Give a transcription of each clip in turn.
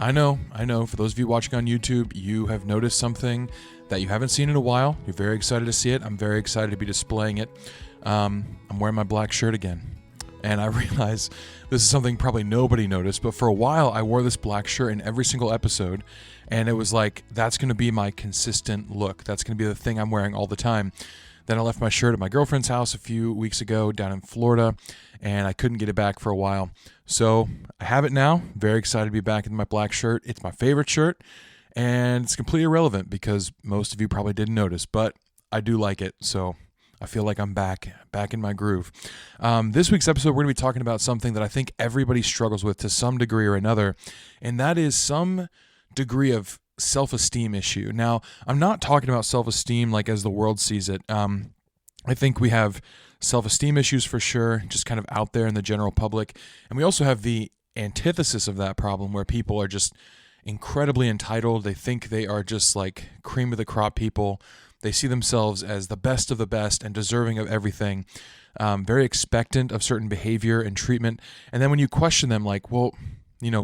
I know. For those of you watching on YouTube, you have noticed something that you haven't seen in a while. You're very excited to see it. I'm very excited to be displaying it. I'm wearing my black shirt again. And I realize this is something probably nobody noticed, but for a while I wore this black shirt in every single episode, and it was like, that's going to be my consistent look. That's going to be the thing I'm wearing all the time. Then I left my shirt at my girlfriend's house a few weeks ago down in Florida, and I couldn't get it back for a while. So I have it now. Very excited to be back in my black shirt. It's my favorite shirt, and it's completely irrelevant because most of you probably didn't notice, but I do like it, so I feel like I'm back in my groove. This week's episode, we're going to be talking about something that I think everybody struggles with to some degree or another, and that is some degree of self-esteem issue. Now, I'm not talking about self-esteem like as the world sees it. I think we have self-esteem issues for sure, just kind of out there in the general public, and we also have the antithesis of that problem where people are just incredibly entitled. They think they are just like cream of the crop people. They see themselves as the best of the best and deserving of everything, very expectant of certain behavior and treatment. And then when you question them, like, well,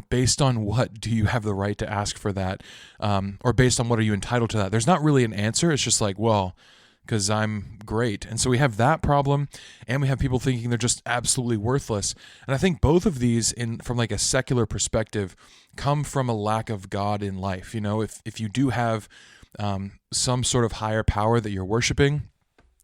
based on what do you have the right to ask for that? Or based on what are you entitled to that? There's not really an answer. It's just like, well, because I'm great. And so we have that problem, and we have people thinking they're just absolutely worthless. And I think both of these, from like a secular perspective, come from a lack of God in life. If you do have some sort of higher power that you're worshiping,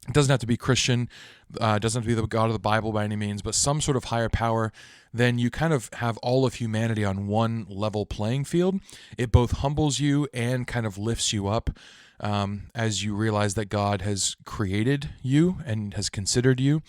it doesn't have to be Christian, it doesn't have to be the God of the Bible by any means, but some sort of higher power, then you kind of have all of humanity on one level playing field. It both humbles you and kind of lifts you up as you realize that God has created you and has considered you.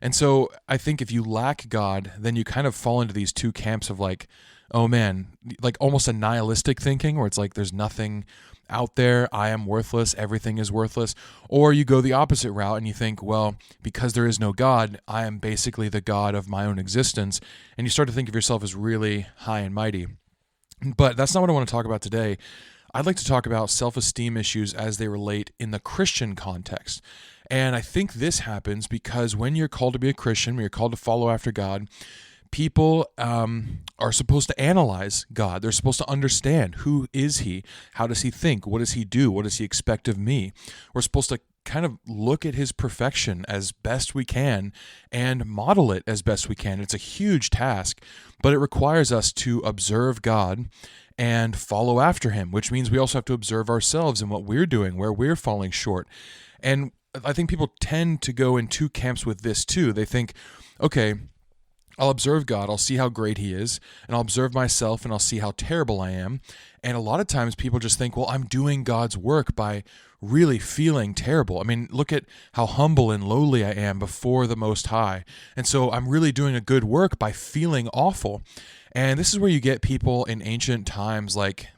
And so I think if you lack God, then you kind of fall into these two camps of like, oh man, like almost a nihilistic thinking where it's like there's nothing out there, I am worthless, everything is worthless. Or you go the opposite route and you think, well, because there is no God, I am basically the God of my own existence. And you start to think of yourself as really high and mighty. But that's not what I want to talk about today. I'd like to talk about self-esteem issues as they relate in the Christian context. And I think this happens because when you're called to be a Christian, when you're called to follow after God, people are supposed to analyze God. They're supposed to understand, who is he? How does he think? What does he do? What does he expect of me? We're supposed to kind of look at his perfection as best we can and model it as best we can. It's a huge task, but it requires us to observe God and follow after him, which means we also have to observe ourselves and what we're doing, where we're falling short. And I think people tend to go in two camps with this too. They think, okay, I'll observe God, I'll see how great he is, and I'll observe myself and I'll see how terrible I am. And a lot of times people just think, well, I'm doing God's work by really feeling terrible. I mean, look at how humble and lowly I am before the Most High. And so I'm really doing a good work by feeling awful. And this is where you get people in ancient times like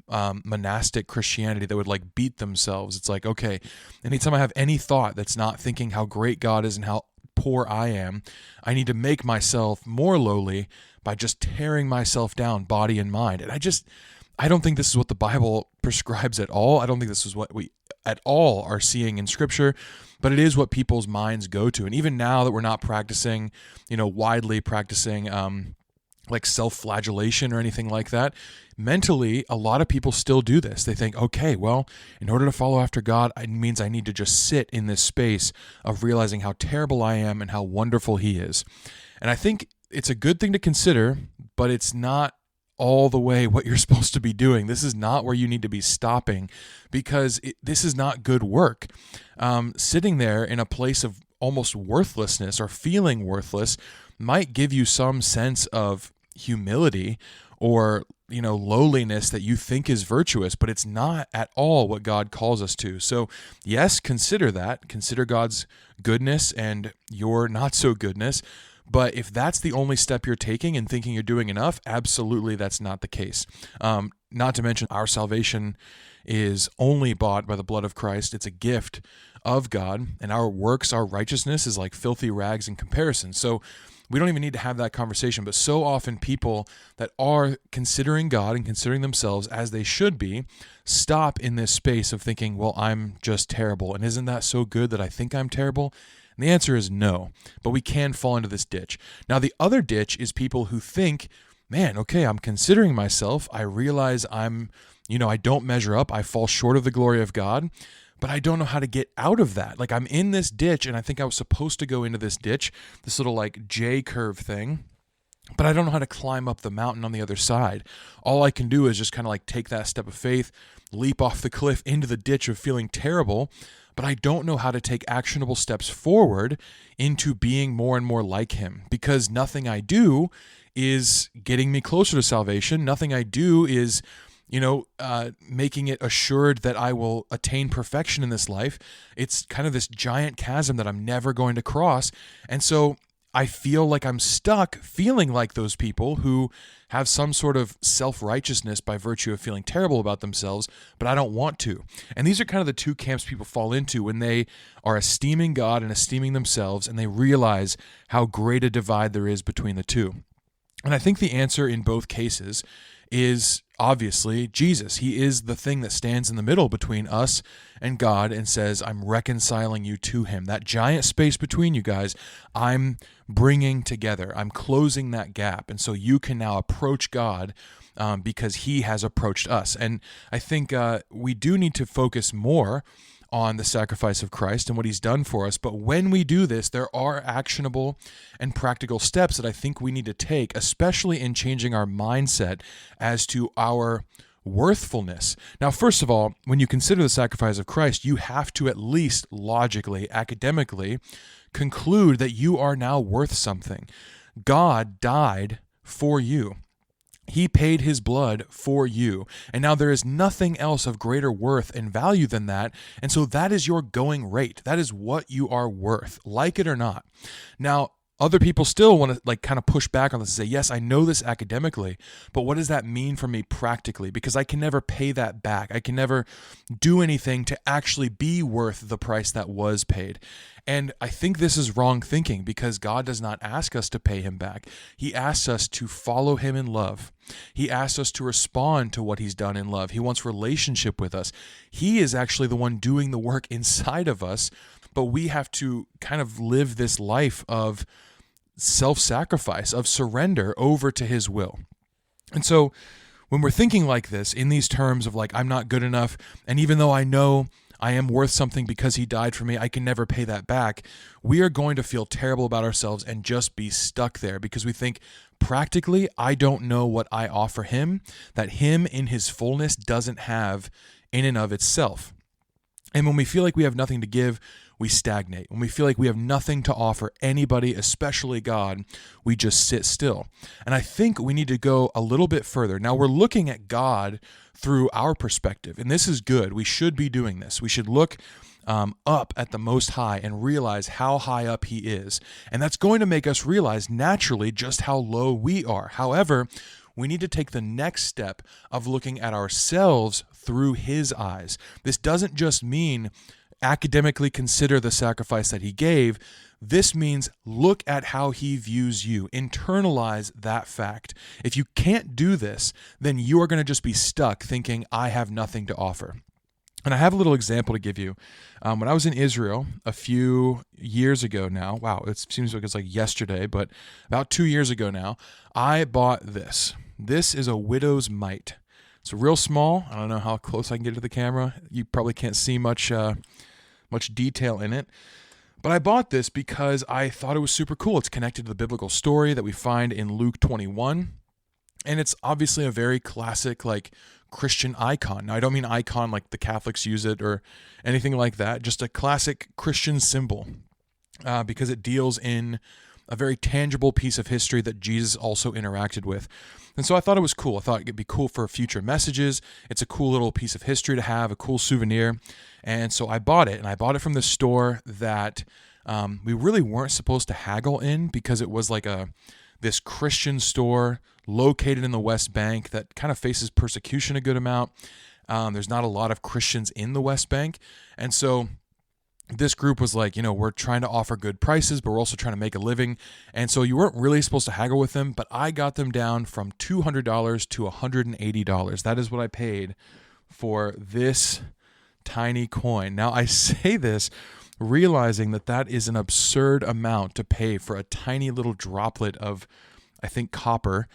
monastic Christianity that would like beat themselves. It's like, okay, anytime I have any thought that's not thinking how great God is and how poor I am, I need to make myself more lowly by just tearing myself down, body and mind. And I don't think this is what the Bible prescribes at all. I don't think this is what we at all are seeing in Scripture, but it is what people's minds go to. And even now that we're not practicing, widely practicing like self-flagellation or anything like that, mentally, a lot of people still do this. They think, okay, well, in order to follow after God, it means I need to just sit in this space of realizing how terrible I am and how wonderful he is. And I think it's a good thing to consider, but it's not all the way what you're supposed to be doing. This is not where you need to be stopping, because this is not good work. Sitting there in a place of almost worthlessness or feeling worthless might give you some sense of humility or lowliness that you think is virtuous, but it's not at all what God calls us to. So yes, consider that. Consider God's goodness and your not so goodness. But if that's the only step you're taking and thinking you're doing enough, absolutely that's not the case. Not to mention our salvation is only bought by the blood of Christ. It's a gift of God, and our works, our righteousness is like filthy rags in comparison. So we don't even need to have that conversation. But so often people that are considering God and considering themselves as they should be stop in this space of thinking, well, I'm just terrible. And isn't that so good that I think I'm terrible? And the answer is no, but we can fall into this ditch. Now, the other ditch is people who think man, okay, I'm considering myself. I realize I don't measure up. I fall short of the glory of God, but I don't know how to get out of that. Like I'm in this ditch, and I think I was supposed to go into this ditch, this little like J curve thing, but I don't know how to climb up the mountain on the other side. All I can do is just kind of like take that step of faith, leap off the cliff into the ditch of feeling terrible, but I don't know how to take actionable steps forward into being more and more like him, because nothing I do is getting me closer to salvation. Nothing I do is making it assured that I will attain perfection in this life. It's kind of this giant chasm that I'm never going to cross. And so I feel like I'm stuck feeling like those people who have some sort of self-righteousness by virtue of feeling terrible about themselves, but I don't want to. And these are kind of the two camps people fall into when they are esteeming God and esteeming themselves, and they realize how great a divide there is between the two. And I think the answer in both cases is obviously Jesus. He is the thing that stands in the middle between us and God and says, I'm reconciling you to him. That giant space between you guys, I'm bringing together. I'm closing that gap. And so you can now approach God because he has approached us. And I think we do need to focus more on the sacrifice of Christ and what he's done for us. But when we do this, there are actionable and practical steps that I think we need to take, especially in changing our mindset as to our worthfulness. Now, first of all, when you consider the sacrifice of Christ, you have to at least logically, academically, conclude that you are now worth something. God died for you. He paid his blood for you. And now there is nothing else of greater worth and value than that. And so that is your going rate. That is what you are worth, like it or not. Now, other people still want to kind of push back on this and say, yes, I know this academically, but what does that mean for me practically? Because I can never pay that back. I can never do anything to actually be worth the price that was paid. And I think this is wrong thinking, because God does not ask us to pay him back. He asks us to follow him in love. He asks us to respond to what he's done in love. He wants relationship with us. He is actually the one doing the work inside of us, but we have to kind of live this life of self-sacrifice, of surrender over to his will. And so when we're thinking like this, in these terms of like, I'm not good enough, and even though I know I am worth something because he died for me, I can never pay that back, we are going to feel terrible about ourselves and just be stuck there, because we think, practically, I don't know what I offer him, that him in his fullness doesn't have in and of itself. And when we feel like we have nothing to give, we stagnate. When we feel like we have nothing to offer anybody, especially God, we just sit still. And I think we need to go a little bit further. Now, we're looking at God through our perspective, and this is good. We should be doing this. We should look up at the Most High and realize how high up he is. And that's going to make us realize naturally just how low we are. However, we need to take the next step of looking at ourselves through his eyes. This doesn't just mean academically consider the sacrifice that he gave. This means look at how he views you. Internalize that fact. If you can't do this, then you are going to just be stuck thinking, I have nothing to offer. And I have a little example to give you. When I was in Israel a few years ago now, wow, it seems like it's like yesterday, but about 2 years ago now, I bought this. This is a widow's mite. It's real small. I don't know how close I can get to the camera. You probably can't see much detail in it. But I bought this because I thought it was super cool. It's connected to the biblical story that we find in Luke 21. And it's obviously a very classic, Christian icon. Now, I don't mean icon like the Catholics use it or anything like that. Just a classic Christian symbol because it deals in a very tangible piece of history that Jesus also interacted with. And so I thought it was cool. I thought it'd be cool for future messages. It's a cool little piece of history to have, a cool souvenir. And so I bought it, and I bought it from the store that we really weren't supposed to haggle in, because it was like this Christian store located in the West Bank that kind of faces persecution a good amount. There's not a lot of Christians in the West Bank. And so this group was like, we're trying to offer good prices, but we're also trying to make a living. And so you weren't really supposed to haggle with them, but I got them down from $200 to $180. That is what I paid for this tiny coin. Now, I say this realizing that is an absurd amount to pay for a tiny little droplet of, I think, copper.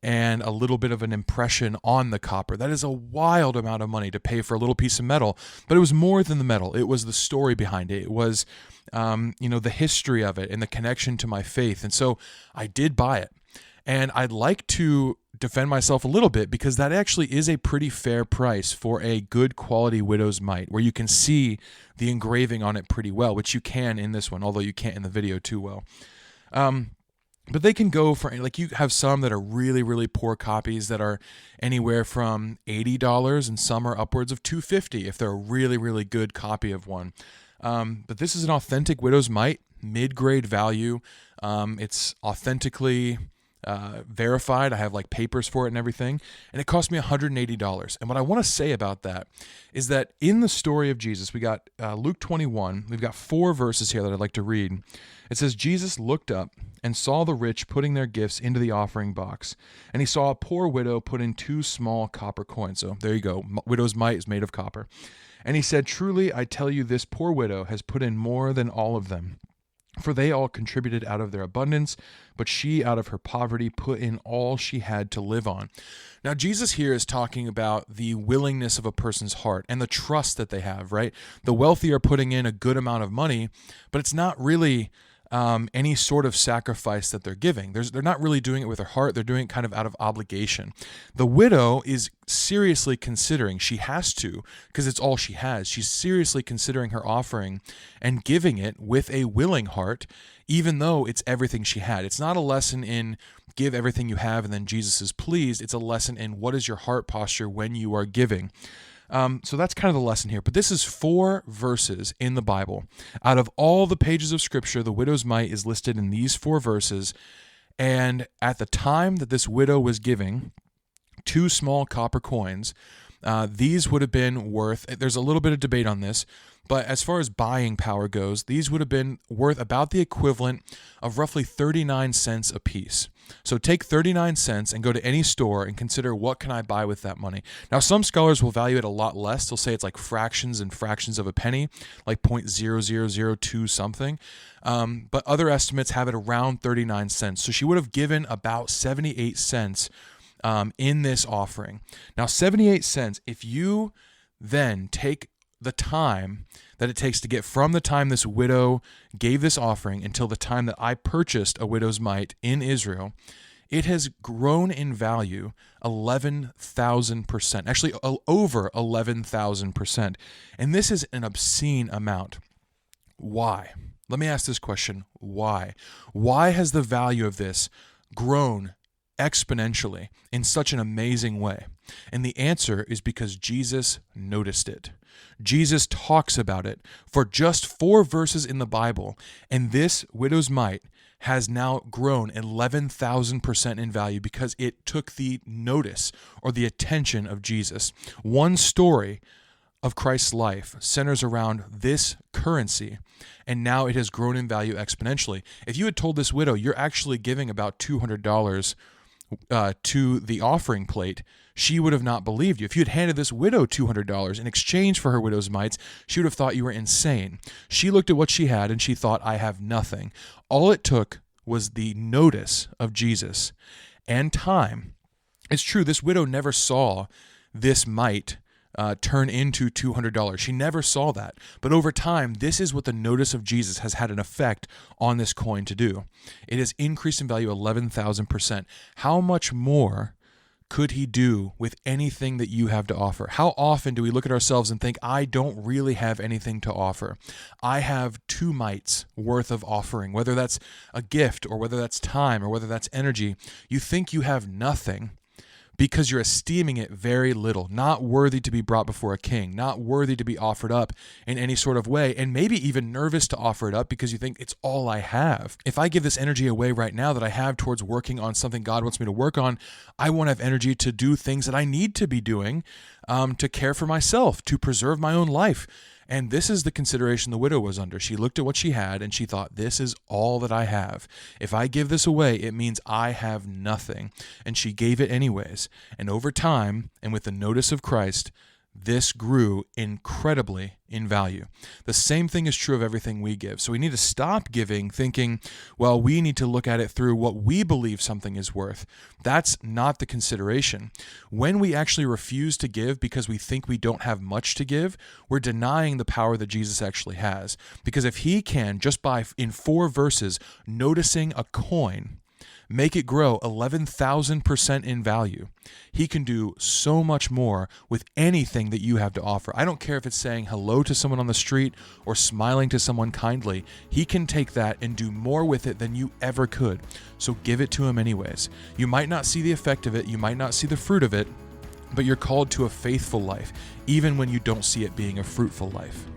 and a little bit of an impression on the copper. That is a wild amount of money to pay for a little piece of metal, but it was more than the metal. It was the story behind it. It was, the history of it and the connection to my faith. And so I did buy it. And I'd like to defend myself a little bit because that actually is a pretty fair price for a good quality widow's mite, where you can see the engraving on it pretty well, which you can in this one, although you can't in the video too well. But they can go for, like, you have some that are really, really poor copies that are anywhere from $80 and some are upwards of $250 if they're a really, really good copy of one. But this is an authentic widow's mite, mid-grade value. It's authentically verified. I have like papers for it and everything, and it cost me $180. And what I want to say about that is that in the story of Jesus, we got Luke 21. We've got 4 verses here that I'd like to read. It says, Jesus looked up and saw the rich putting their gifts into the offering box, and he saw a poor widow put in 2 small copper coins. So there you go. Widow's mite is made of copper. And he said, truly, I tell you, this poor widow has put in more than all of them. For they all contributed out of their abundance, but she out of her poverty put in all she had to live on. Now, Jesus here is talking about the willingness of a person's heart and the trust that they have, right? The wealthy are putting in a good amount of money, but it's not really any sort of sacrifice that they're giving. They're not really doing it with their heart. They're doing it kind of out of obligation. The widow is seriously considering, she has to, because it's all she has. She's seriously considering her offering and giving it with a willing heart, even though it's everything she had. It's not a lesson in give everything you have and then Jesus is pleased. It's a lesson in what is your heart posture when you are giving. So that's kind of the lesson here. But this is 4 verses in the Bible. Out of all the pages of Scripture, the widow's mite is listed in these 4 verses. And at the time that this widow was giving 2 small copper coins, these would have been worth, there's a little bit of debate on this, but as far as buying power goes, these would have been worth about the equivalent of roughly 39 cents a piece. So take 39 cents and go to any store and consider, what can I buy with that money? Now, some scholars will value it a lot less. They'll say it's like fractions and fractions of a penny, like 0.0002 something. But other estimates have it around 39 cents. So she would have given about 78 cents in this offering. Now, 78 cents, if you then take the time that it takes to get from the time this widow gave this offering until the time that I purchased a widow's mite in Israel, it has grown in value 11,000%, actually over 11,000%. And this is an obscene amount. Why? Let me ask this question. Why? Why has the value of this grown exponentially in such an amazing way? And the answer is because Jesus noticed it. Jesus talks about it for just 4 verses in the Bible, and this widow's mite has now grown 11,000% in value because it took the notice or the attention of Jesus. One story of Christ's life centers around this currency, and now it has grown in value exponentially. If you had told this widow you're actually giving about $200 to the offering plate, she would have not believed you. If you had handed this widow $200 in exchange for her widow's mites, she would have thought you were insane. She looked at what she had and she thought, I have nothing. All it took was the notice of Jesus and time. It's true, this widow never saw this mite turn into $200. She never saw that. But over time, this is what the notice of Jesus has had an effect on this coin to do. It has increased in value 11,000%. How much more could he do with anything that you have to offer? How often do we look at ourselves and think, I don't really have anything to offer? I have 2 mites worth of offering, whether that's a gift or whether that's time or whether that's energy. You think you have nothing because you're esteeming it very little, not worthy to be brought before a king, not worthy to be offered up in any sort of way, and maybe even nervous to offer it up because you think it's all I have. If I give this energy away right now that I have towards working on something God wants me to work on, I won't have energy to do things that I need to be doing to care for myself, to preserve my own life. And this is the consideration the widow was under. She looked at what she had and she thought, this is all that I have. If I give this away, it means I have nothing. And she gave it anyways. And over time, and with the notice of Christ, this grew incredibly in value. The same thing is true of everything we give. So we need to stop giving thinking, well, we need to look at it through what we believe something is worth. That's not the consideration. When we actually refuse to give because we think we don't have much to give, we're denying the power that Jesus actually has. Because if he can, just by in 4 verses, noticing a coin, make it grow 11,000% in value, he can do so much more with anything that you have to offer. I don't care if it's saying hello to someone on the street or smiling to someone kindly. He can take that and do more with it than you ever could. So give it to him anyways. You might not see the effect of it. You might not see the fruit of it, but you're called to a faithful life, even when you don't see it being a fruitful life.